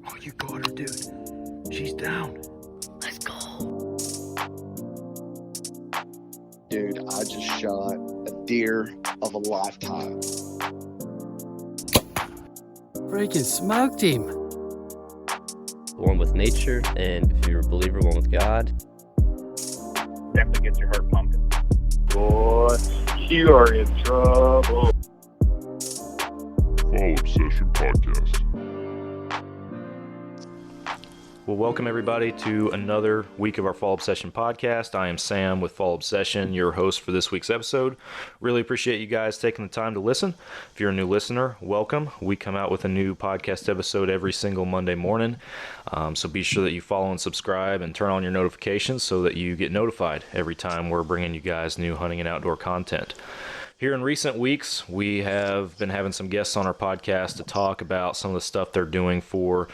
Oh, you got her, dude. She's down. Let's go. Dude, I just shot a deer of a lifetime. Freaking smoked him. One with nature, and if you're a believer, one with God. Definitely gets your heart pumping. Boy, you are in trouble. Fall Obsession Podcast. Well, welcome everybody to another week of our Fall Obsession podcast. I am Sam with Fall Obsession, your host for this week's episode. Really appreciate you guys taking the time to listen. If you're a new listener, welcome. We come out with a new podcast episode every single Monday morning. So be sure that you follow and subscribe and turn on your notifications so that you get notified every time we're bringing you guys new hunting and outdoor content. Here in recent weeks, we have been having some guests on our podcast to talk about some of the stuff they're doing for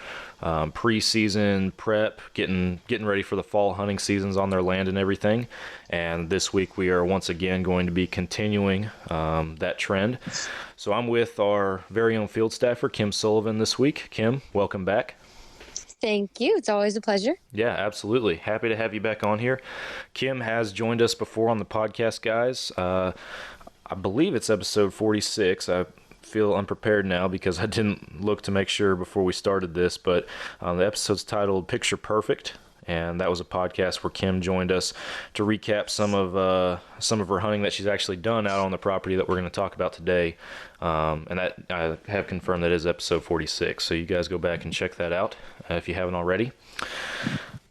pre-season prep, getting ready for the fall hunting seasons on their land and everything. And this week we are once again going to be continuing that trend. So I'm with our very own field staffer, Kim Sullivan, this week. Kim, welcome back. Thank you. It's always a pleasure. Yeah, absolutely. Happy to have you back on here. Kim has joined us before on the podcast, guys. I believe it's episode 46. I feel unprepared now because I didn't look to make sure before we started this, but the episode's titled Picture Perfect, and that was a podcast where Kim joined us to recap some of her hunting that she's actually done out on the property that we're going to talk about today, and that I have confirmed that is episode 46, so you guys go back and check that out if you haven't already.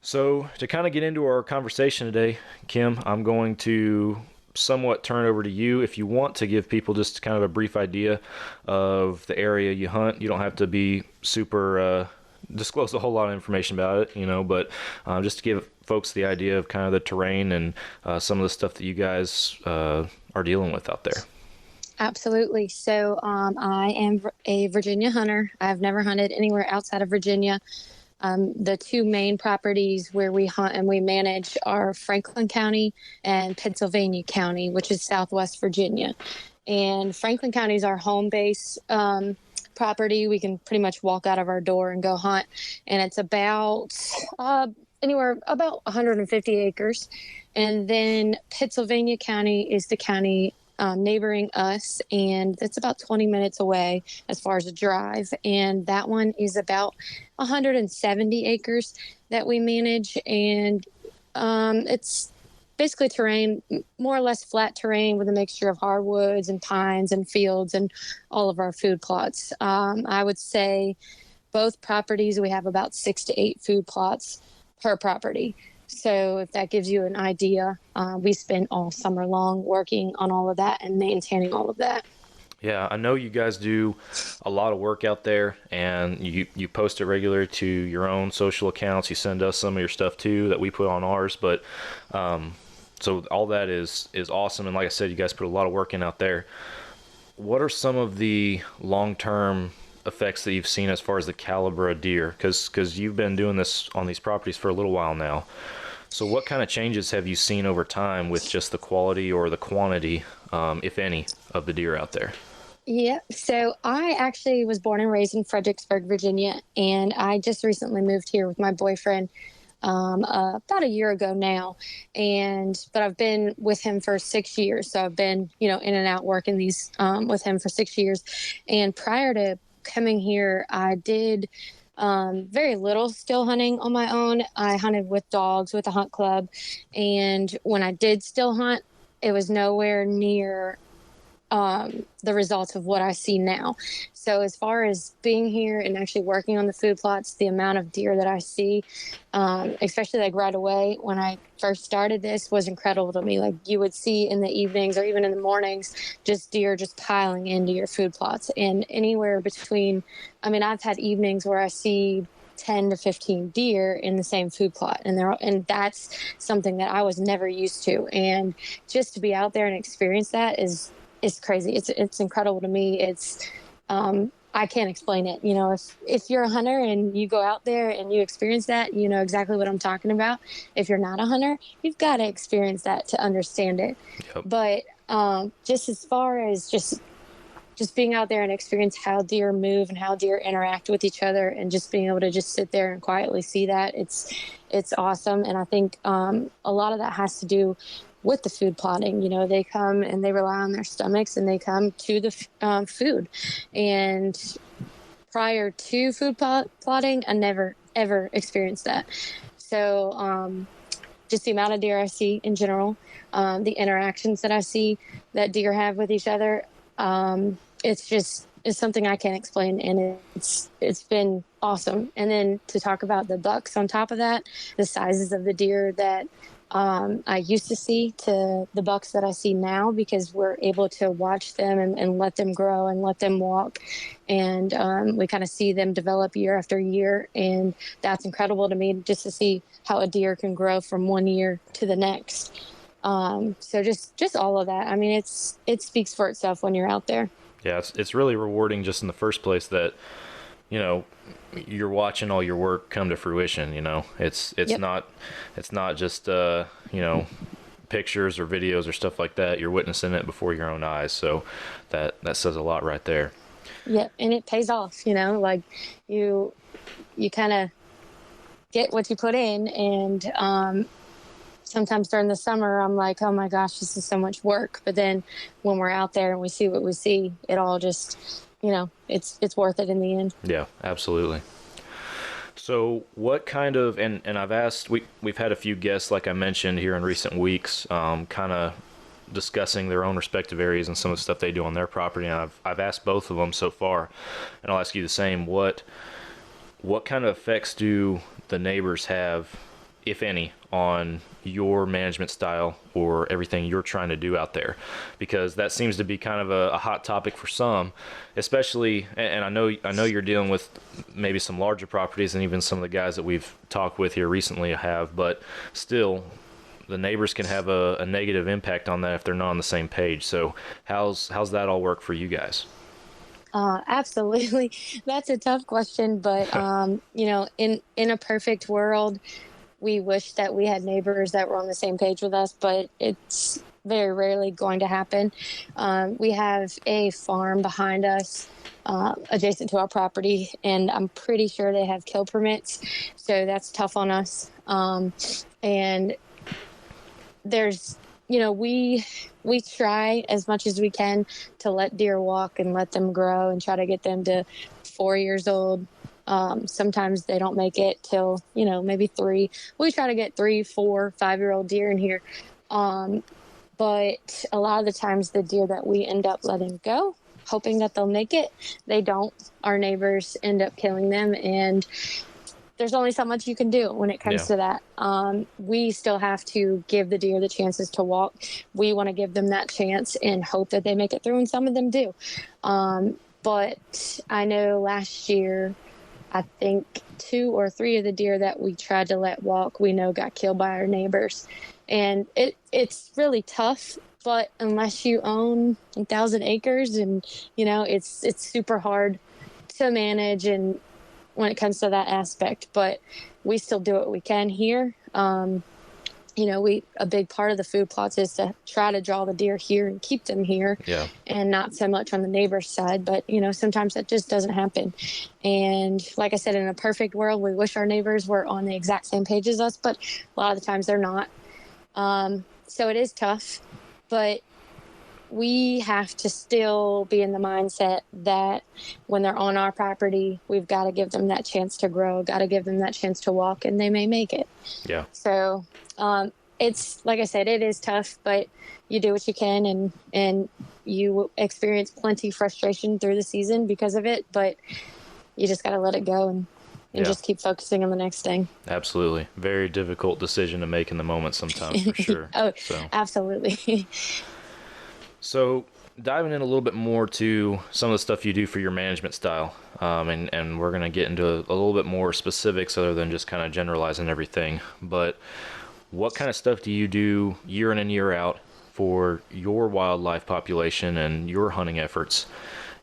So to kind of get into our conversation today, Kim, I'm going to somewhat turn over to you if you want to give people just kind of a brief idea of the area you hunt. You don't have to be super disclose a whole lot of information about it, but just to give folks the idea of kind of the terrain and some of the stuff that you guys are dealing with out there. Absolutely. So I am a Virginia hunter. I've never hunted anywhere outside of Virginia. The two main properties where we hunt and we manage are Franklin County and Pennsylvania County, which is Southwest Virginia. And Franklin County is our home base property. We can pretty much walk out of our door and go hunt. And it's about anywhere about 150 acres. And then Pennsylvania County is the county neighboring us, and it's about 20 minutes away as far as a drive, and that one is about 170 acres that we manage, and it's basically terrain, more or less flat terrain with a mixture of hardwoods and pines and fields and all of our food plots. I would say both properties we have about 6 to 8 food plots per property. So if that gives you an idea, we spend all summer long working on all of that and maintaining all of that. Yeah, I know you guys do a lot of work out there, and you post it regularly to your own social accounts. You send us some of your stuff too that we put on ours. But so all that is awesome. And like I said, you guys put a lot of work in out there. What are some of the long-term effects that you've seen as far as the caliber of deer? Because you've been doing this on these properties for a little while now. So what kind of changes have you seen over time with just the quality or the quantity, if any, of the deer out there? Yeah, so I actually was born and raised in Fredericksburg, Virginia, and I just recently moved here with my boyfriend about a year ago now. But I've been with him for 6 years, so I've been, in and out working these with him for 6 years. And prior to coming here, I did very little still hunting on my own. I hunted with dogs with a hunt club. And when I did still hunt, it was nowhere near the results of what I see now. So as far as being here and actually working on the food plots, the amount of deer that I see, especially like right away when I first started this, was incredible to me. Like you would see in the evenings or even in the mornings, just deer just piling into your food plots. And anywhere between, I've had evenings where I see 10 to 15 deer in the same food plot, and that's something that I was never used to. And just to be out there and experience that is crazy. It's incredible to me. It's I can't explain it. If you're a hunter and you go out there and you experience that, you know exactly what I'm talking about. If you're not a hunter, you've got to experience that to understand it. Yep. But just as far as just just being out there and experience how deer move and how deer interact with each other, and just being able to just sit there and quietly see that, it's awesome. And I think a lot of that has to do with the food plotting. You know, they come and they rely on their stomachs, and they come to the food. And prior to food plotting, I never ever experienced that. So just the amount of deer I see in general, the interactions that I see that deer have with each other, it's something I can't explain, and it's been awesome. And then to talk about the bucks on top of that, the sizes of the deer that I used to see to the bucks that I see now, because we're able to watch them and let them grow and let them walk. And we kind of see them develop year after year. And that's incredible to me, just to see how a deer can grow from one year to the next. So just all of that. I mean, it speaks for itself when you're out there. Yeah, it's really rewarding just in the first place that, you know, you're watching all your work come to fruition. You know, it's Yep. not just you know, pictures or videos or stuff like that. You're witnessing it before your own eyes. So that says a lot right there. Yeah, and it pays off. You know, like you kind of get what you put in, and sometimes during the summer, I'm like, oh my gosh, this is so much work. But then when we're out there and we see what we see, it all just, you know, it's worth it in the end. Yeah, absolutely. So what kind of, and I've asked, we've had a few guests, like I mentioned, here in recent weeks, kind of discussing their own respective areas and some of the stuff they do on their property. And I've asked both of them so far, and I'll ask you the same. What kind of effects do the neighbors have, if any, on your management style or everything you're trying to do out there? Because that seems to be kind of a hot topic for some, especially, and I know you're dealing with maybe some larger properties, and even some of the guys that we've talked with here recently have, but still the neighbors can have a negative impact on that if they're not on the same page. So how's that all work for you guys? Absolutely. That's a tough question, but you know, in a perfect world, we wish that we had neighbors that were on the same page with us, but it's very rarely going to happen. We have a farm behind us, adjacent to our property, and I'm pretty sure they have kill permits, so that's tough on us. And there's, you know, we try as much as we can to let deer walk and let them grow and try to get them to 4 years old. Sometimes they don't make it till, you know, maybe 3. We try to get 3, 4, 5-year-old deer in here. But a lot of the times the deer that we end up letting go, hoping that they'll make it, they don't. Our neighbors end up killing them, and there's only so much you can do when it comes to that. We still have to give the deer the chances to walk. We want to give them that chance and hope that they make it through, and some of them do. But I know last year, I think 2 or 3 of the deer that we tried to let walk, we know got killed by our neighbors. And it's really tough, but unless you own 1,000 acres, and, you know, it's super hard to manage and when it comes to that aspect, but we still do what we can here. You know, a big part of the food plots is to try to draw the deer here and keep them here, and not so much on the neighbor's side. But, you know, sometimes that just doesn't happen. And like I said, in a perfect world, we wish our neighbors were on the exact same page as us, but a lot of the times they're not. So it is tough, but we have to still be in the mindset that when they're on our property, we've got to give them that chance to grow, got to give them that chance to walk, and they may make it. Yeah. So it's, like I said, it is tough, but you do what you can, and you experience plenty of frustration through the season because of it, but you just got to let it go and just keep focusing on the next thing. Absolutely. Very difficult decision to make in the moment sometimes, for sure. Absolutely. So diving in a little bit more to some of the stuff you do for your management style, and we're going to get into a little bit more specifics other than just kind of generalizing everything. But what kind of stuff do you do year in and year out for your wildlife population and your hunting efforts?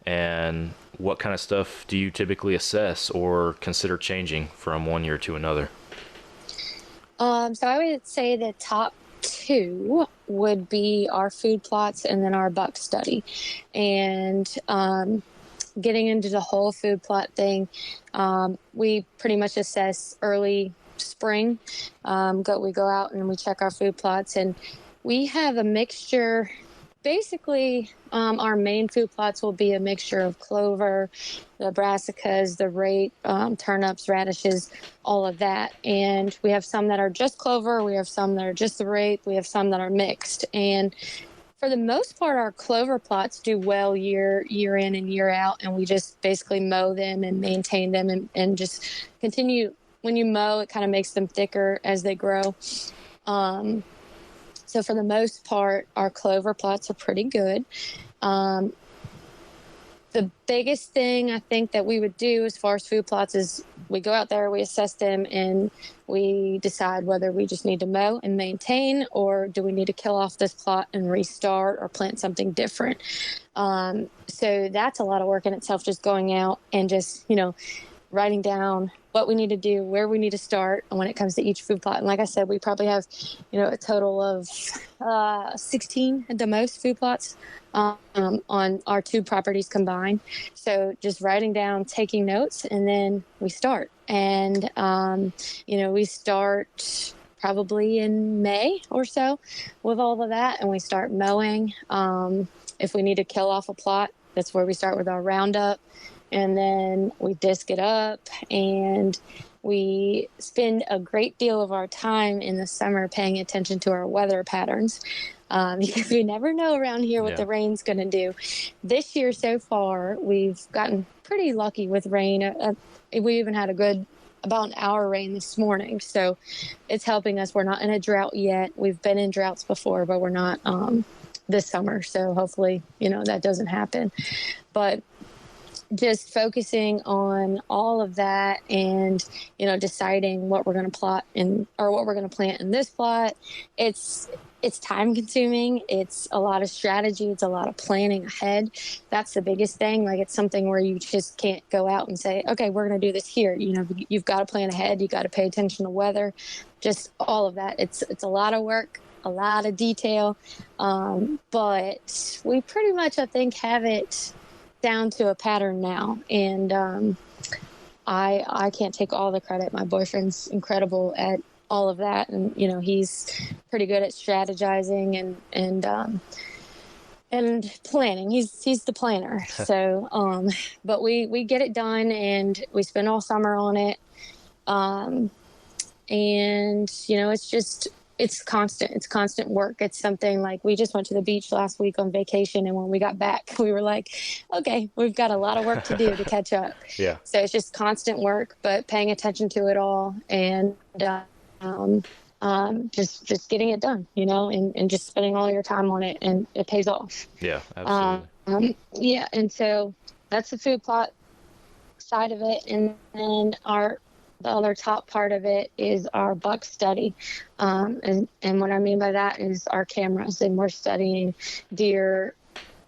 And what kind of stuff do you typically assess or consider changing from one year to another? So I would say the top two would be our food plots and then our buck study. And getting into the whole food plot thing, we pretty much assess early spring. We go out and we check our food plots, and we have a mixture. Basically, our main food plots will be a mixture of clover, the brassicas, the rape, turnips, radishes, all of that. And we have some that are just clover. We have some that are just the rape. We have some that are mixed. And for the most part, our clover plots do well year in and year out. And we just basically mow them and maintain them and just continue. When you mow, it kind of makes them thicker as they grow. So for the most part, our clover plots are pretty good. The biggest thing I think that we would do as far as food plots is we go out there, we assess them, and we decide whether we just need to mow and maintain, or do we need to kill off this plot and restart or plant something different. So that's a lot of work in itself, just going out and just, writing down what we need to do, where we need to start when it comes to each food plot. And like I said, we probably have, a total of 16 at the most food plots on our two properties combined. So just writing down, taking notes, and then we start. And, we start probably in May or so with all of that, and we start mowing. If we need to kill off a plot, that's where we start with our roundup. And then we disc it up, and we spend a great deal of our time in the summer paying attention to our weather patterns, because we never know around here what the rain's going to do. This year so far, we've gotten pretty lucky with rain. We even had about an hour rain this morning, so it's helping us. We're not in a drought yet. We've been in droughts before, but we're not this summer, so hopefully that doesn't happen. But just focusing on all of that and, deciding what we're going to plot or what we're going to plant in this plot. It's time consuming. It's a lot of strategy. It's a lot of planning ahead. That's the biggest thing. Like, it's something where you just can't go out and say, okay, we're going to do this here. You've got to plan ahead. You got to pay attention to weather, just all of that. It's a lot of work, a lot of detail. But we pretty much, I think, have it down to a pattern now, and I can't take all the credit. My boyfriend's incredible at all of that, and he's pretty good at strategizing and planning. He's the planner. So but we get it done, and we spend all summer on it, and it's constant work. It's something like, we just went to the beach last week on vacation, and when we got back, we were like, okay, we've got a lot of work to do to catch up. Yeah. So it's just constant work, but paying attention to it all, and just getting it done, and just spending all your time on it, and it pays off. Yeah, absolutely. And so that's the food plot side of it, and then the other top part of it is our buck study. And what I mean by that is our cameras, and we're studying deer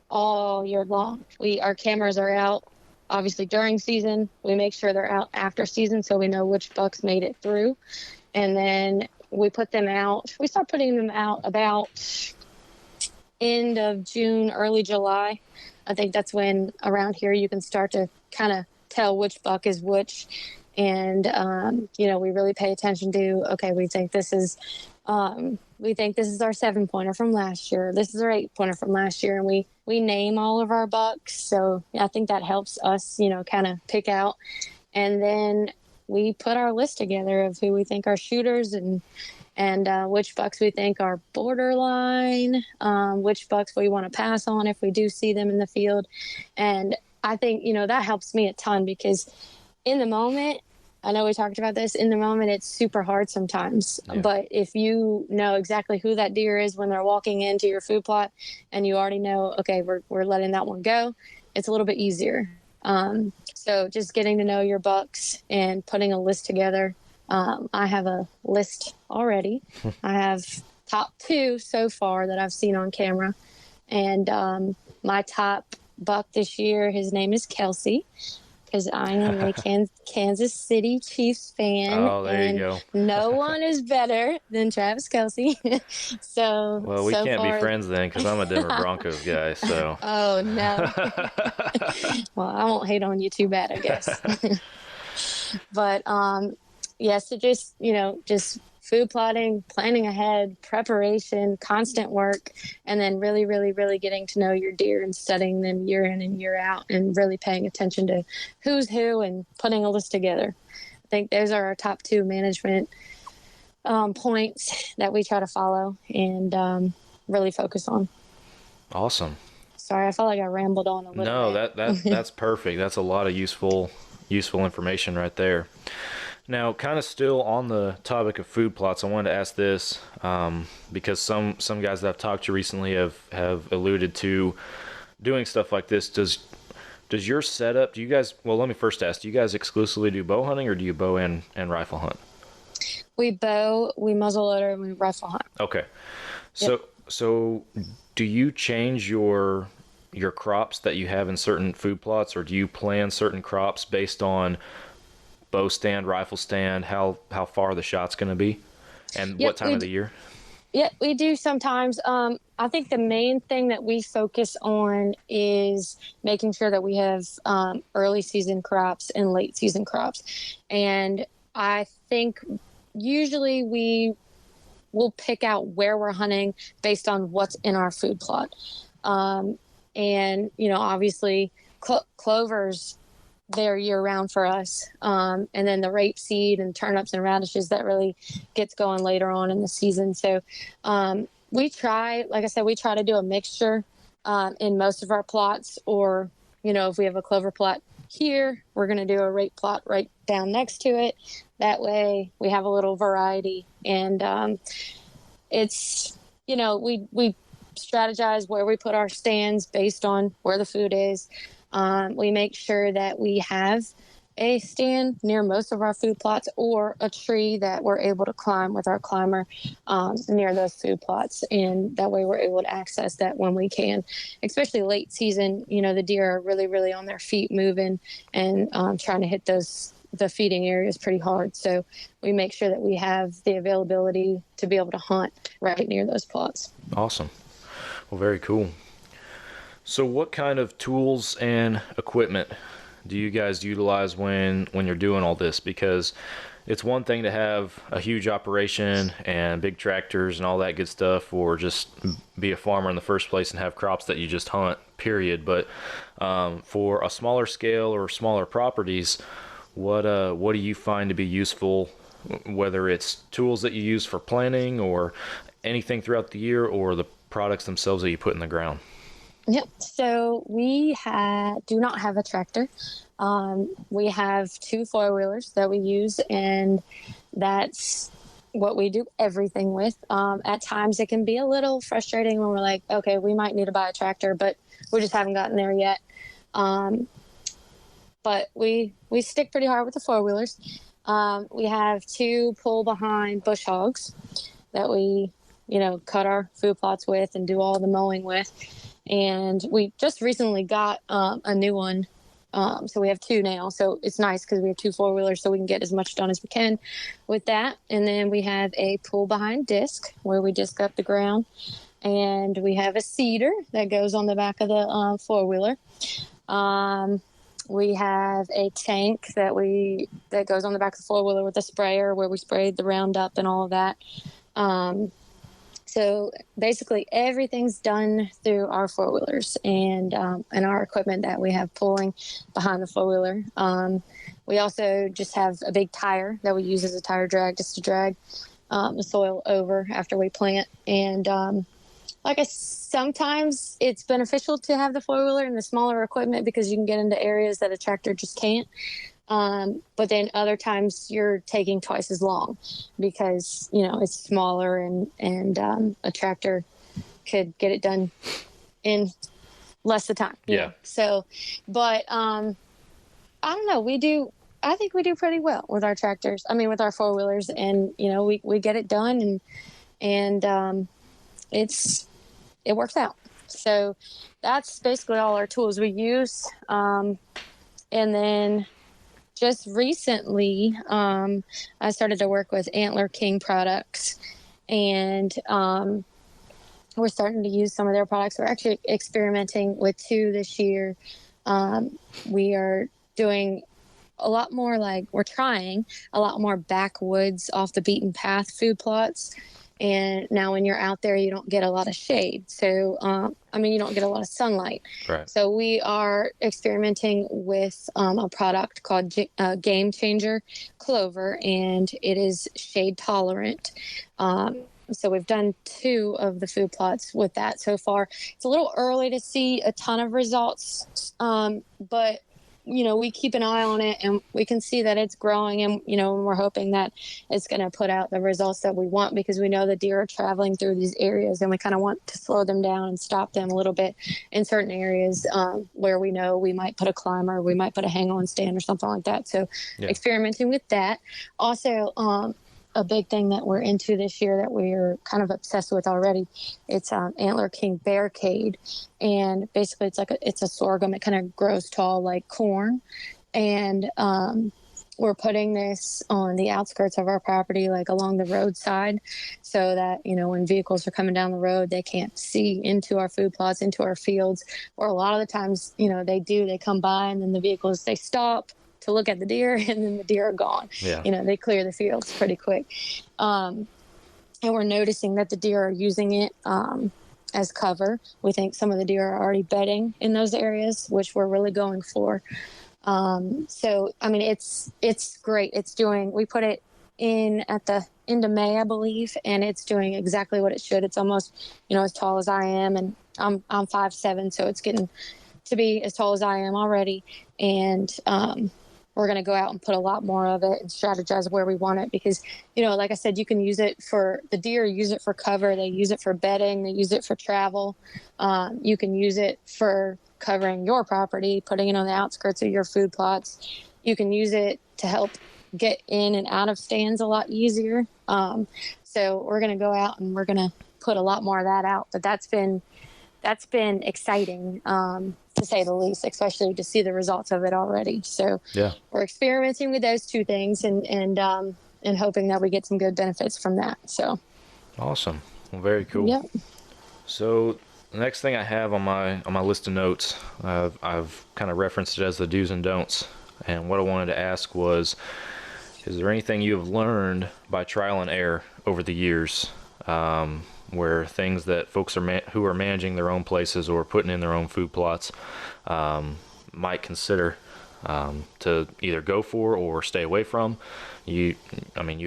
all year long. Our cameras are out, obviously, during season. We make sure they're out after season, so we know which bucks made it through. And then we put them out. We start putting them out about end of June, early July. I think that's when around here you can start to kind of tell which buck is which. And, we really pay attention to, okay, we think this is our 7-pointer from last year. This is our 8-pointer from last year. And we name all of our bucks. So I think that helps us, kind of pick out. And then we put our list together of who we think are shooters and which bucks we think are borderline, which bucks we want to pass on if we do see them in the field. And I think, that helps me a ton, because in the moment, I know we talked about this, in the moment, it's super hard sometimes. Yeah. But if you know exactly who that deer is when they're walking into your food plot, and you already know, okay, we're letting that one go, it's a little bit easier. So just getting to know your bucks and putting a list together. I have a list already. I have top 2 so far that I've seen on camera. And my top buck this year, his name is Kelsey. because I am a Kansas City Chiefs fan. Oh, there you and go. No one is better than Travis Kelce. So, Well, we so can't be far, friends then because I'm a Denver Broncos guy. So. Oh, no. Well, I won't hate on you too bad, I guess. But, yeah, so just, just food plotting, planning ahead, preparation, constant work, and then really, really, really getting to know your deer and studying them year in and year out and really paying attention to who's who and putting a list together. I think those are our top two management points that we try to follow and really focus on. Awesome. Sorry, I felt like I rambled on a little bit. No, that's perfect. That's a lot of useful information right there. Now, kind of still on the topic of food plots, I wanted to ask this because some guys that I've talked to recently have alluded to doing stuff like this. Does your setup? Do you guys? Well, let me first ask: do you guys exclusively do bow hunting, or do you bow and rifle hunt? We bow, we muzzleloader, and we rifle hunt. Okay, Yep. so do you change your crops that you have in certain food plots, or do you plan certain crops based on bow stand, rifle stand, how far the shot's going to be, and what time of the year? Yeah, we do sometimes. I think the main thing that we focus on is making sure that we have early season crops and late season crops. And I think usually we will pick out where we're hunting based on what's in our food plot. And, obviously clovers, they're year round for us. And then the rapeseed and turnips and radishes, that really gets going later on in the season. So we try to do a mixture in most of our plots, or, if we have a clover plot here, we're going to do a rape plot right down next to it. That way we have a little variety. And it's, we strategize where we put our stands based on where the food is. We make sure that we have a stand near most of our food plots, or a tree that we're able to climb with our climber near those food plots. And that way we're able to access that when we can, especially late season. The deer are really, really on their feet moving and trying to hit the feeding areas pretty hard. So we make sure that we have the availability to be able to hunt right near those plots. Awesome. Well, very cool. So what kind of tools and equipment do you guys utilize when you're doing all this? Because it's one thing to have a huge operation and big tractors and all that good stuff, or just be a farmer in the first place and have crops that you just hunt, period. But for a smaller scale or smaller properties, what do you find to be useful, whether it's tools that you use for planning or anything throughout the year, or the products themselves that you put in the ground? Yep. So we do not have a tractor. We have 2 four-wheelers that we use, and that's what we do everything with. At times it can be a little frustrating when we're like, okay, we might need to buy a tractor, but we just haven't gotten there yet. But we stick pretty hard with the four-wheelers. We have 2 pull-behind bush hogs that we, cut our food plots with and do all the mowing with. And we just recently got a new one. So we have 2 now. So it's nice because we have 2 four-wheelers, so we can get as much done as we can with that. And then we have a pull-behind disc where we disc up the ground. And we have a seeder that goes on the back of the four-wheeler. We have a tank that goes on the back of the four-wheeler with a sprayer where we sprayed the Roundup and all of that. So basically everything's done through our four-wheelers and our equipment that we have pulling behind the four-wheeler. We also just have a big tire that we use as a tire drag, just to drag the soil over after we plant. And sometimes it's beneficial to have the four-wheeler and the smaller equipment because you can get into areas that a tractor just can't. But then other times you're taking twice as long because, it's smaller and a tractor could get it done in less the time. Yeah. So, but I don't know. I think we do pretty well with our tractors. I mean, with our four-wheelers, and, we get it done and it works out. So that's basically all our tools we use. And then just recently, I started to work with Antler King products, and we're starting to use some of their products. We're actually experimenting with 2 this year. We are doing a lot more, like we're trying a lot more backwoods, off the beaten path food plots. And now when you're out there, you don't get a lot of shade. So, you don't get a lot of sunlight. Right. So we are experimenting with a product called Game Changer Clover, and it is shade tolerant. So we've done 2 of the food plots with that so far. It's a little early to see a ton of results, but we keep an eye on it, and we can see that it's growing, and we're hoping that it's going to put out the results that we want, because we know the deer are traveling through these areas, and we kind of want to slow them down and stop them a little bit in certain areas where we know we might put a climber, we might put a hang-on stand or something like that. So experimenting with that. Also, a big thing that we're into this year that we're kind of obsessed with already, it's Antler King Barricade. And basically it's a sorghum. It kind of grows tall like corn. And we're putting this on the outskirts of our property, like along the roadside, so that, when vehicles are coming down the road, they can't see into our food plots, into our fields. Or a lot of the times, they come by, and then the vehicles, they stop to look at the deer, and then the deer are gone. Yeah. They clear the fields pretty quick. And we're noticing that the deer are using it as cover. We think some of the deer are already bedding in those areas, which we're really going for. It's great. We put it in at the end of May, I believe, and it's doing exactly what it should. It's almost, as tall as I am, and I'm 5'7", so it's getting to be as tall as I am already. And we're going to go out and put a lot more of it and strategize where we want it, because, like I said, you can use it for the deer, use it for cover. They use it for bedding. They use it for travel. You can use it for covering your property, putting it on the outskirts of your food plots. You can use it to help get in and out of stands a lot easier. So we're going to go out and we're going to put a lot more of that out. But that's been exciting, to say the least, especially to see the results of it already. So we're experimenting with those 2 things, and hoping that we get some good benefits from that. So awesome. Well, very cool. Yep. So the next thing I have on my list of notes, I've kind of referenced it as the do's and don'ts. And what I wanted to ask was, is there anything you have learned by trial and error over the years, where things that folks who are managing their own places or putting in their own food plots might consider to either go for or stay away from? You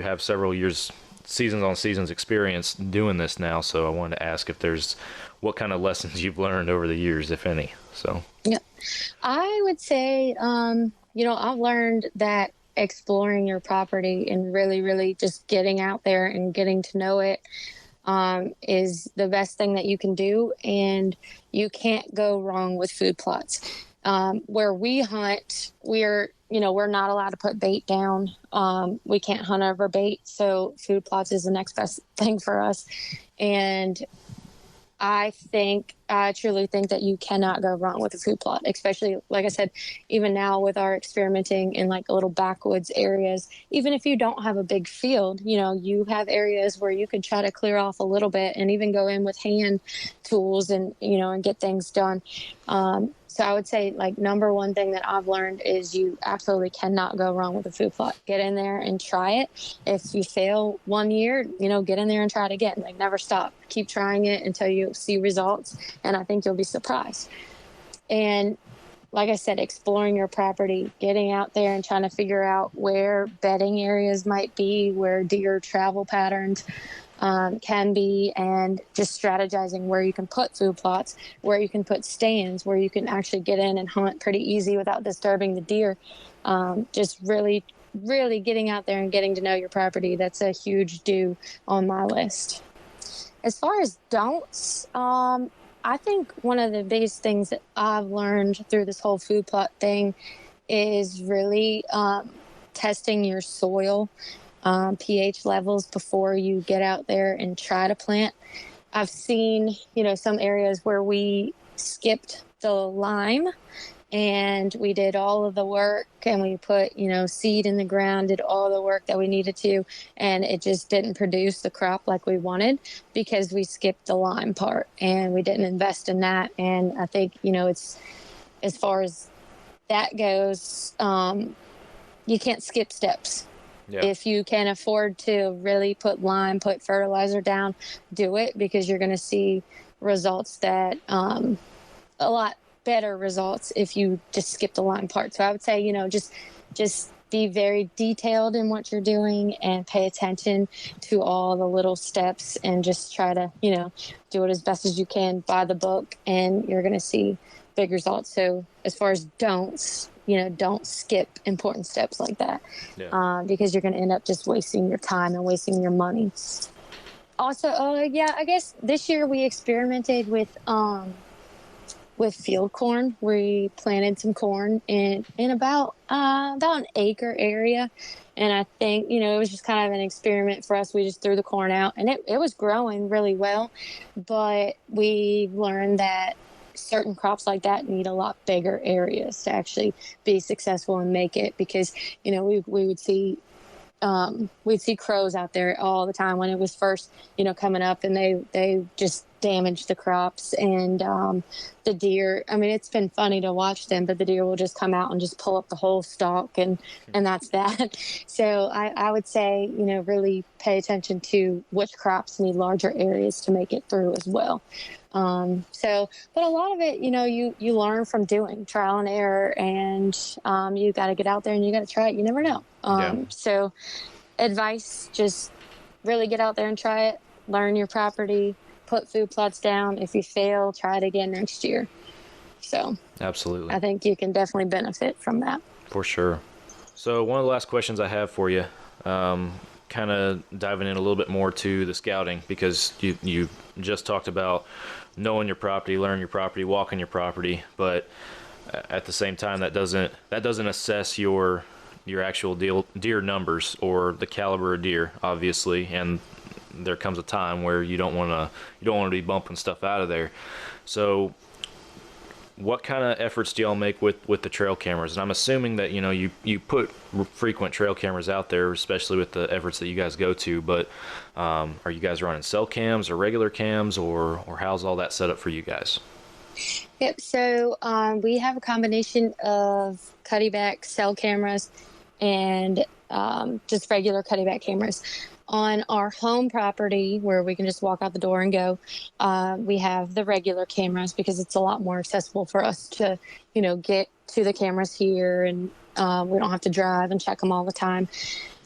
have several years, seasons on seasons experience doing this now, so I wanted to ask if there's what kind of lessons you've learned over the years, if any. So yeah, I would say I've learned that exploring your property and really, really just getting out there and getting to know it is the best thing that you can do, and you can't go wrong with food plots. Where we hunt, we're not allowed to put bait down. We can't hunt over bait, so food plots is the next best thing for us. And I truly think that you cannot go wrong with a food plot, especially, like I said, even now with our experimenting in like little backwoods areas. Even if you don't have a big field, you have areas where you could try to clear off a little bit and even go in with hand tools and get things done. So I would say, like, number one thing that I've learned is you absolutely cannot go wrong with a food plot. Get in there and try it. If you fail one year, get in there and try it again. Like, never stop. Keep trying it until you see results, and I think you'll be surprised. And like I said, exploring your property, getting out there and trying to figure out where bedding areas might be, where deer travel patterns can be, and just strategizing where you can put food plots, where you can put stands, where you can actually get in and hunt pretty easy without disturbing the deer. Just really, really getting out there and getting to know your property. That's a huge do on my list. As far as don'ts, I think one of the biggest things that I've learned through this whole food plot thing is really testing your soil pH levels before you get out there and try to plant. I've seen, some areas where we skipped the lime and we did all of the work, and we put, seed in the ground, did all the work that we needed to, and it just didn't produce the crop like we wanted because we skipped the lime part and we didn't invest in that. And I think, it's, as far as that goes, you can't skip steps. Yeah. If you can afford to really put fertilizer down, do it, because you're going to see results that a lot better results if you just skip the lime part. So I would say, just be very detailed in what you're doing and pay attention to all the little steps, and just try to, do it as best as you can by the book, and you're going to see big results. So as far as don'ts, don't skip important steps like that, because you're going to end up just wasting your time and wasting your money. Also, I guess this year we experimented with field corn. We planted some corn in about an acre area, and I think it was just kind of an experiment for us. We just threw the corn out, and it was growing really well, but we learned that certain crops like that need a lot bigger areas to actually be successful and make it, because we would see we'd see crows out there all the time when it was first coming up, and they just damaged the crops. And the deer, I mean, it's been funny to watch them, but the deer will just come out and just pull up the whole stalk, and that's that. So I would say really pay attention to which crops need larger areas to make it through as well. But a lot of it, you learn from doing trial and error, and you got to get out there and you got to try it. You never know. So advice, just really get out there and try it, learn your property, put food plots down. If you fail, try it again next year. So Absolutely. I think you can definitely benefit from that. For sure. So one of the last questions I have for you, kind of diving in a little bit more to the scouting, because you just talked about knowing your property, learning your property, walking your property, but at the same time that doesn't assess your actual deer numbers or the caliber of deer, obviously, and there comes a time where you don't want to be bumping stuff out of there. So what kind of efforts do y'all make with the trail cameras? And I'm assuming that you put frequent trail cameras out there, especially with the efforts that you guys go to, but are you guys running cell cams or regular cams, or how's all that set up for you guys? Yep. So we have a combination of Cuddeback cell cameras and just regular Cuddeback cameras. On our home property, where we can just walk out the door and go, we have the regular cameras, because it's a lot more accessible for us to, get to the cameras here, and we don't have to drive and check them all the time.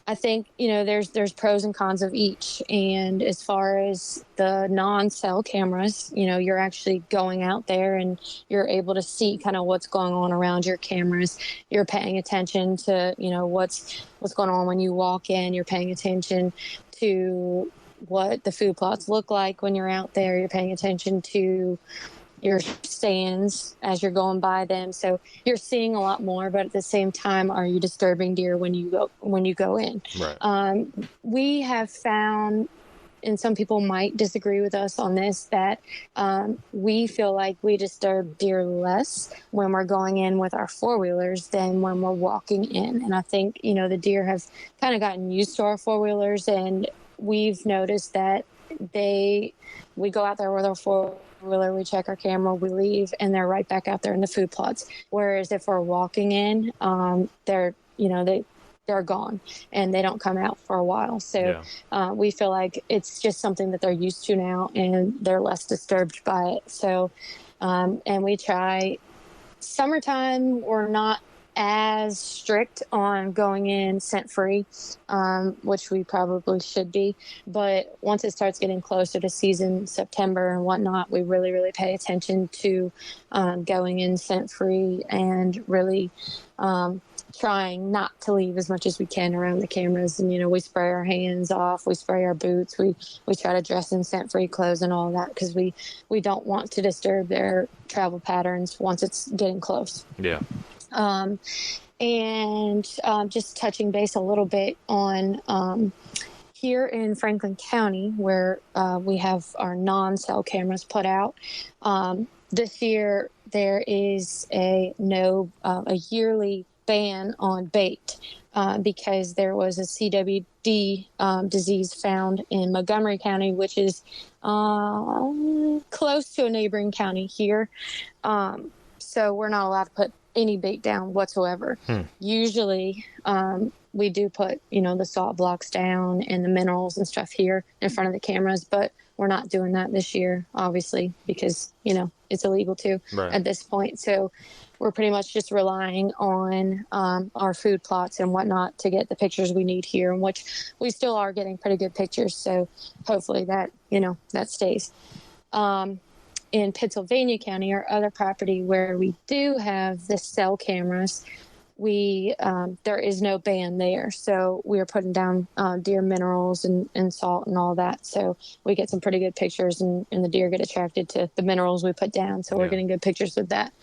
I think, there's pros and cons of each. And as far as the non-cell cameras, you're actually going out there and you're able to see kind of what's going on around your cameras. You're paying attention to, what's going on when you walk in. You're paying attention to what the food plots look like when you're out there. You're paying attention to your stands as you're going by them. So you're seeing a lot more, but at the same time, are you disturbing deer when you go in? Right. We have found, and some people might disagree with us on this, that we feel like we disturb deer less when we're going in with our four-wheelers than when we're walking in. And I think, the deer have kind of gotten used to our four-wheelers, and we've noticed that we go out there with our four-wheeler, we check our camera, we leave, and they're right back out there in the food plots. Whereas if we're walking in, they're gone and they don't come out for a while. So we feel like it's just something that they're used to now, and they're less disturbed by it. So, and we try, summertime, we're not as strict on going in scent free, which we probably should be. But once it starts getting closer to season, September and whatnot, we really, really pay attention to going in scent free, and really trying not to leave as much as we can around the cameras. And, we spray our hands off, we spray our boots, we try to dress in scent free clothes and all that, because we don't want to disturb their travel patterns once it's getting close. Yeah. Just touching base a little bit on here in Franklin County, where we have our non-cell cameras put out. This year there is a yearly ban on bait because there was a CWD disease found in Montgomery County, which is close to a neighboring county here. So we're not allowed to put any bait down whatsoever. Usually we do put, the salt blocks down and the minerals and stuff here in front of the cameras, but we're not doing that this year, obviously, because, it's illegal to at this point. So we're pretty much just relying on our food plots and whatnot to get the pictures we need here, in which we still are getting pretty good pictures. So hopefully that, that stays. In Pennsylvania County, our other property where we do have the cell cameras, there is no ban there. So we are putting down deer minerals and salt and all that. So we get some pretty good pictures, and the deer get attracted to the minerals we put down. So we're getting good pictures with that.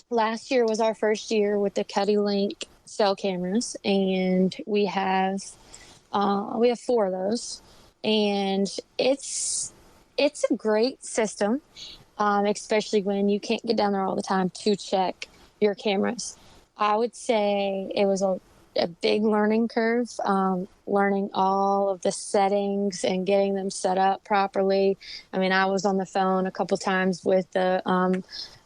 Last year was our first year with the CuddyLink cell cameras, and we have 4 of those, and it's a great system, especially when you can't get down there all the time to check your cameras. I would say it was a big learning curve, learning all of the settings and getting them set up properly. I mean, I was on the phone a couple times with the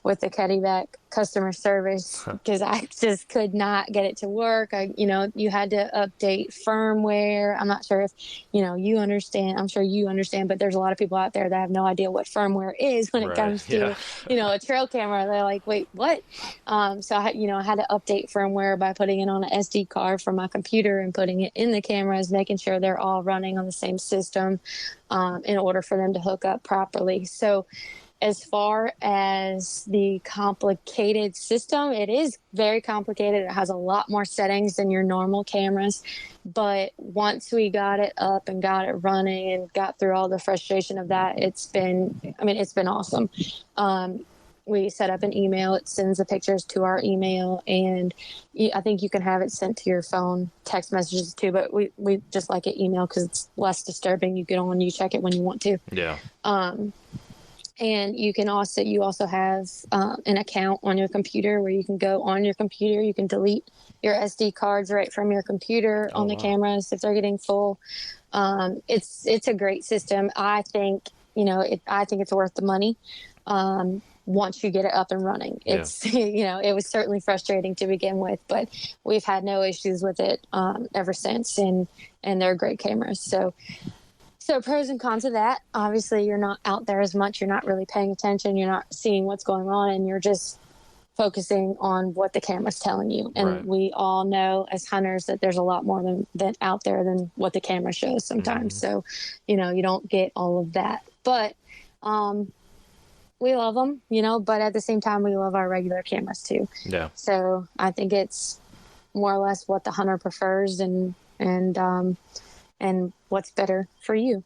Cuddyback customer service because I just could not get it to work. You had to update firmware. I'm not sure if, you understand. I'm sure you understand, but there's a lot of people out there that have no idea what firmware is when it comes to, a trail camera. They're like, wait, what? So I had to update firmware by putting it on an SD card from my computer and putting it in the cameras, making sure they're all running on the same system in order for them to hook up properly. So as far as the complicated system, it is very complicated. It has a lot more settings than your normal cameras. But once we got it up and got it running and got through all the frustration of that, it's been awesome. We set up an email. It sends the pictures to our email, and I think you can have it sent to your phone, text messages too, but we just like it email because it's less disturbing. You get on, you check it when you want to. Yeah. And you also have an account on your computer where you can go on your computer. You can delete your SD cards right from your computer on the cameras if they're getting full. It's a great system. I think, I think it's worth the money once you get it up and running. It's, it was certainly frustrating to begin with, but we've had no issues with it ever since. And they're great cameras. So pros and cons of that. Obviously, you're not out there as much. You're not really paying attention. You're not seeing what's going on, and you're just focusing on what the camera's telling you. And we all know as hunters that there's a lot more than out there than what the camera shows sometimes. So, you don't get all of that. But we love them, but at the same time, we love our regular cameras too. Yeah. So I think it's more or less what the hunter prefers and what's better for you.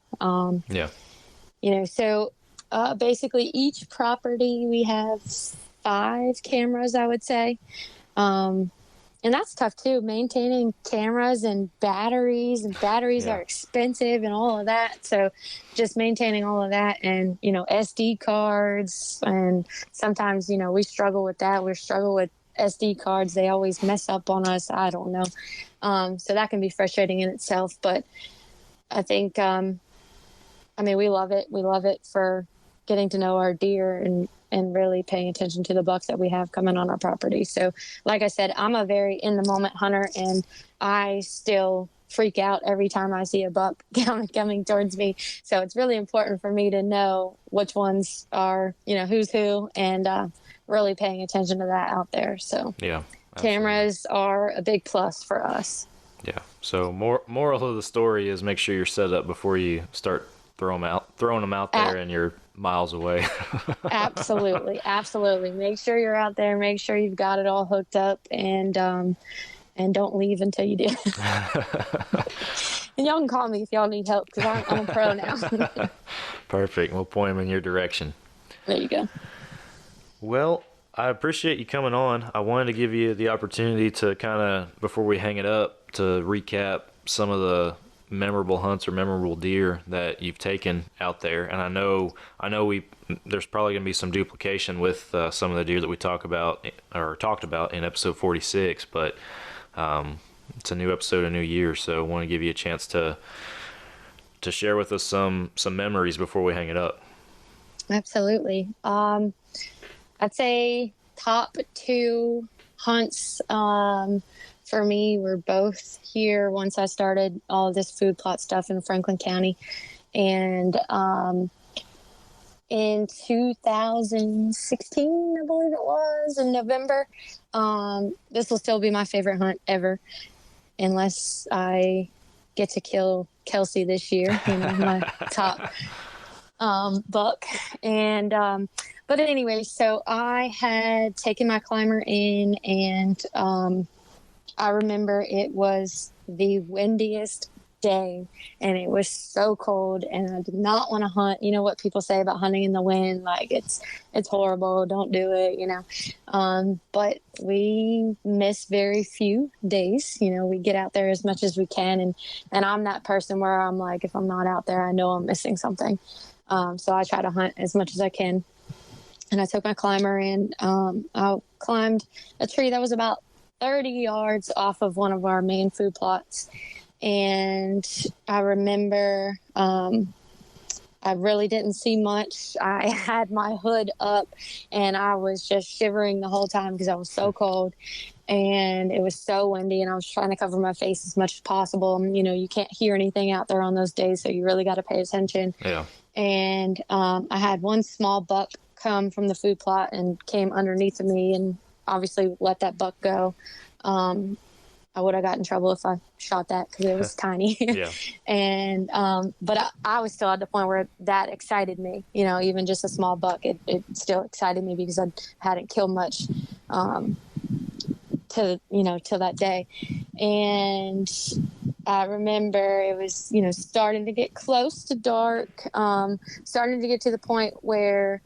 So basically each property we have 5 cameras, I would say. And that's tough too, maintaining cameras and batteries are expensive and all of that. So just maintaining all of that and, SD cards. And sometimes, we struggle with that. We struggle with SD cards. They always mess up on us. I don't know. So that can be frustrating in itself, but I think, we love it. We love it for getting to know our deer and really paying attention to the bucks that we have coming on our property. So like I said, I'm a very in the moment hunter, and I still freak out every time I see a buck coming towards me. So it's really important for me to know which ones are, who's who, and really paying attention to that out there. So yeah, cameras are a big plus for us. Yeah. So moral of the story is make sure you're set up before you start throwing them out there and you're miles away. Absolutely. Make sure you're out there. Make sure you've got it all hooked up, and don't leave until you do. And y'all can call me if y'all need help because I'm a pro now. Perfect. We'll point them in your direction. There you go. Well, I appreciate you coming on. I wanted to give you the opportunity to kind of, before we hang it up, to recap some of the memorable hunts or memorable deer that you've taken out there. And I know there's probably going to be some duplication with some of the deer that we talked about in episode 46, but it's a new episode, a new year, so I want to give you a chance to share with us some memories before we hang it up. Absolutely. I'd say top 2 hunts for me were both here once I started all of this food plot stuff in Franklin County. And in 2016, I believe it was, in November, this will still be my favorite hunt ever, unless I get to kill Kelsey this year, my top buck. And but anyway, so I had taken my climber in, and I remember it was the windiest day, and it was so cold, and I did not want to hunt. You know what people say about hunting in the wind, like it's horrible, don't do it, but we miss very few days. We get out there as much as we can, and I'm that person where I'm like, if I'm not out there, I know I'm missing something. So I try to hunt as much as I can. And I took my climber and I climbed a tree that was about 30 yards off of one of our main food plots. And I remember I really didn't see much. I had my hood up and I was just shivering the whole time because I was so cold. And it was so windy, and I was trying to cover my face as much as possible. You can't hear anything out there on those days, so you really got to pay attention. Yeah. And I had one small buck come from the food plot and came underneath of me, and obviously let that buck go. I would have got in trouble if I shot that because it was tiny. Yeah. And but I was still at the point where that excited me. Even just a small buck, it still excited me because I hadn't killed much till that day. And I remember it was, starting to get close to dark, starting to get to the point where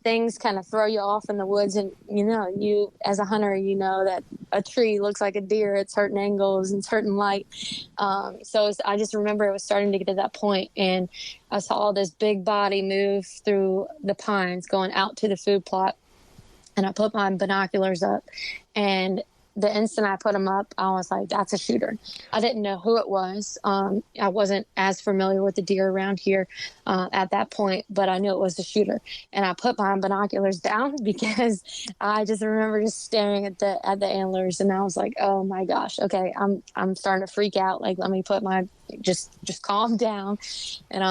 things kind of throw you off in the woods. And, you as a hunter, that a tree looks like a deer at certain angles and certain light. I just remember it was starting to get to that point, and I saw this big body move through the pines going out to the food plot. And I put my binoculars up, and the instant I put them up, I was like, that's a shooter. I didn't know who it was. I wasn't as familiar with the deer around here at that point, but I knew it was a shooter. And I put my binoculars down because I just remember just staring at the antlers, and I was like, oh my gosh, okay, I'm starting to freak out. Like, let me put my just calm down. And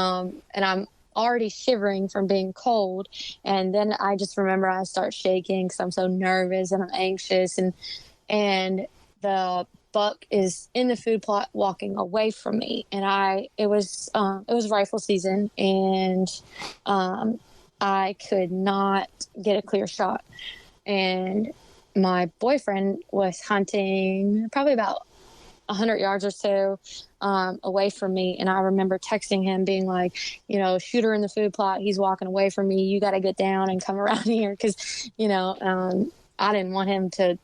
I'm already shivering from being cold. And then I just remember I start shaking because I'm so nervous and I'm anxious, and the buck is in the food plot walking away from me. And it was rifle season, and I could not get a clear shot. And my boyfriend was hunting probably about 100 yards or so away from me. And I remember texting him being like, shooter in the food plot, he's walking away from me. You got to get down and come around here. Because, I didn't want him to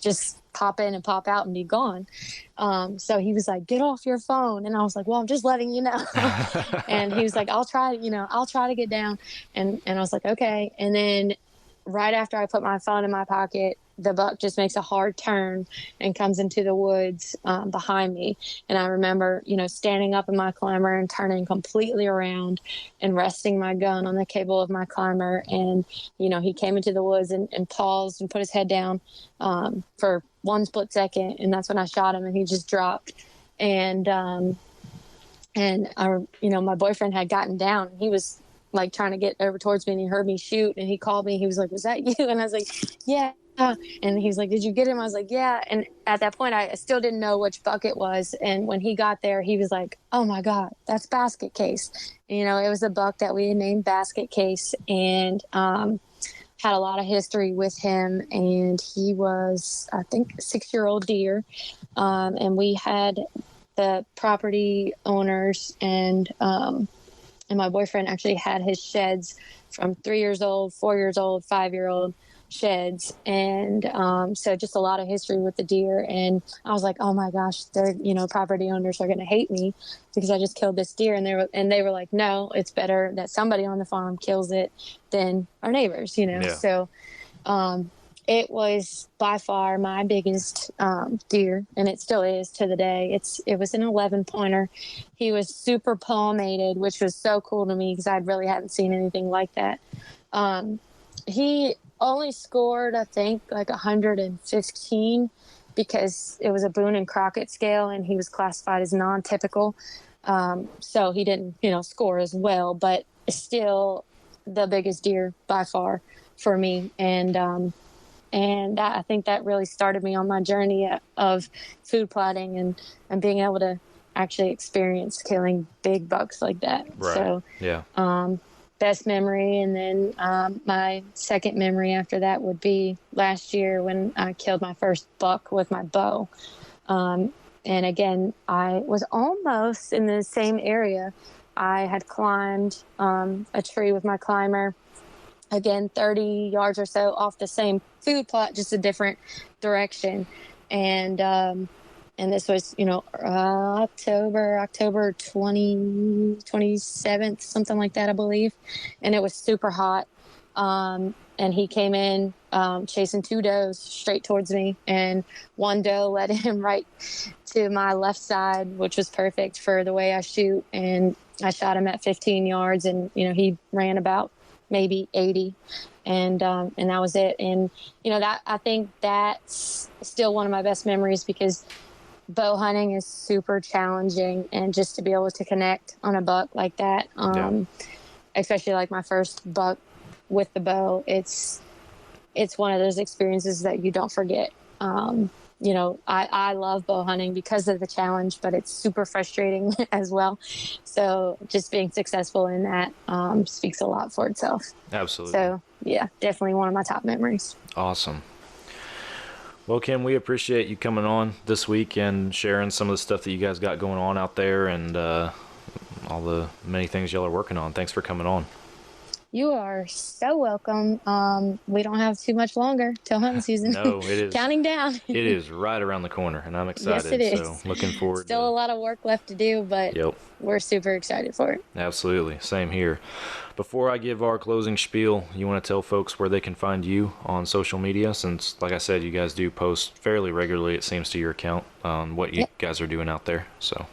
just pop in and pop out and be gone. So he was like, get off your phone. And I was like, well, I'm just letting you know. And he was like, I'll try to get down. And I was like, okay. And then right after I put my phone in my pocket, the buck just makes a hard turn and comes into the woods behind me. And I remember, standing up in my climber and turning completely around and resting my gun on the cable of my climber. And, he came into the woods and paused and put his head down for one split second. And that's when I shot him, and he just dropped. And my boyfriend had gotten down. He was like trying to get over towards me, and he heard me shoot, and he called me. He was like, was that you? And I was like, yeah. And he was like, did you get him? I was like, yeah. And at that point, I still didn't know which buck it was. And when he got there, he was like, oh my God, that's Basket Case. It was a buck that we had named Basket Case, and had a lot of history with him. And he was, I think, a 6-year-old deer. And we had the property owners and my boyfriend actually had his sheds from 3 years old, 4 years old, 5-year-old, sheds, and so just a lot of history with the deer. And I was like, oh my gosh, they're, property owners are going to hate me because I just killed this deer. And they were like, no, it's better that somebody on the farm kills it than our neighbors, Yeah. So it was by far my biggest deer, and it still is to the day. It was an 11-pointer. He was super palmated, which was so cool to me because I really hadn't seen anything like that. He only scored, I think, like 115 because it was a Boone and Crockett scale, and he was classified as non-typical. So he didn't, score as well, but still the biggest deer by far for me. And that, I think that really started me on my journey of food plotting and being able to actually experience killing big bucks like that. Right. So, Yeah. Best memory. And then my second memory after that would be last year when I killed my first buck with my bow. And again, I was almost in the same area. I had climbed a tree with my climber, again, 30 yards or so off the same food plot, just a different direction. And this was, October 27th, something like that, I believe. And it was super hot. And he came in chasing 2 does straight towards me. And one doe led him right to my left side, which was perfect for the way I shoot. And I shot him at 15 yards, and, he ran about maybe 80, and that was it. And that, I think that's still one of my best memories because bow hunting is super challenging, and just to be able to connect on a buck like that, especially like my first buck with the bow, it's one of those experiences that you don't forget. I love bow hunting because of the challenge, but it's super frustrating as well. So just being successful in that speaks a lot for itself. Absolutely. So yeah, definitely one of my top memories. Awesome. Well, Kim, we appreciate you coming on this week and sharing some of the stuff that you guys got going on out there, and all the many things y'all are working on. Thanks for coming on. You are so welcome. We don't have too much longer till hunting season. No, it is. Counting down. It is right around the corner, and I'm excited. Yes, it is. So looking forward. Still a lot of work left to do, but Yep. We're super excited for it. Absolutely. Same here. Before I give our closing spiel, you want to tell folks where they can find you on social media, since, like I said, you guys do post fairly regularly, it seems, to your account on what you guys are doing out there. So.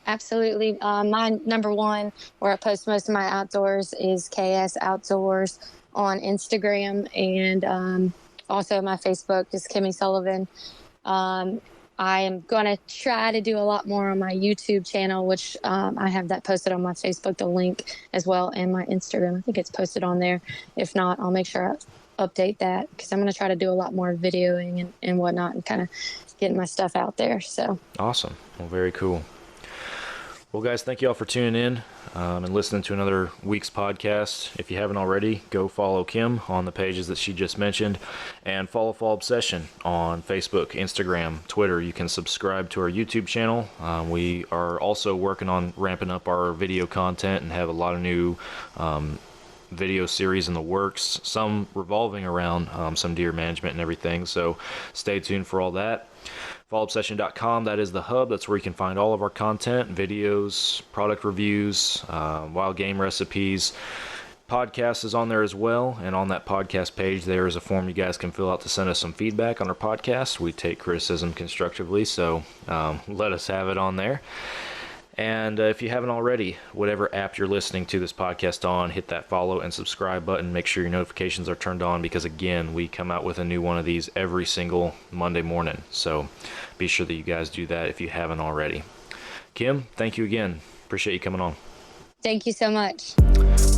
Absolutely. My number one, where I post most of my outdoors, is KS Outdoors on Instagram, and also my Facebook is Kimmy Sullivan. I am going to try to do a lot more on my YouTube channel, which I have that posted on my Facebook, the link as well, and my Instagram. I think it's posted on there. If not, I'll make sure I update that, because I'm going to try to do a lot more videoing and whatnot, and kind of getting my stuff out there. So Awesome. Well, very cool. Well, guys, thank you all for tuning in and listening to another week's podcast. If you haven't already, go follow Kim on the pages that she just mentioned, and follow Fall Obsession on Facebook, Instagram, Twitter. You can subscribe to our YouTube channel. We are also working on ramping up our video content and have a lot of new video series in the works, some revolving around some deer management and everything. So stay tuned for all that. FallObsession.com, that is the hub. That's where you can find all of our content, videos, product reviews, wild game recipes. Podcast is on there as well, and on that podcast page there is a form you guys can fill out to send us some feedback on our podcast. We take criticism constructively, so let us have it on there. And if you haven't already, whatever app you're listening to this podcast on, hit that follow and subscribe button. Make sure your notifications are turned on, because, again, we come out with a new one of these every single Monday morning. So be sure that you guys do that if you haven't already. Kim, thank you again. Appreciate you coming on. thank you so much.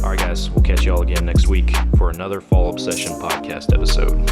All right, guys, we'll catch you all again next week for another Fall Obsession podcast episode.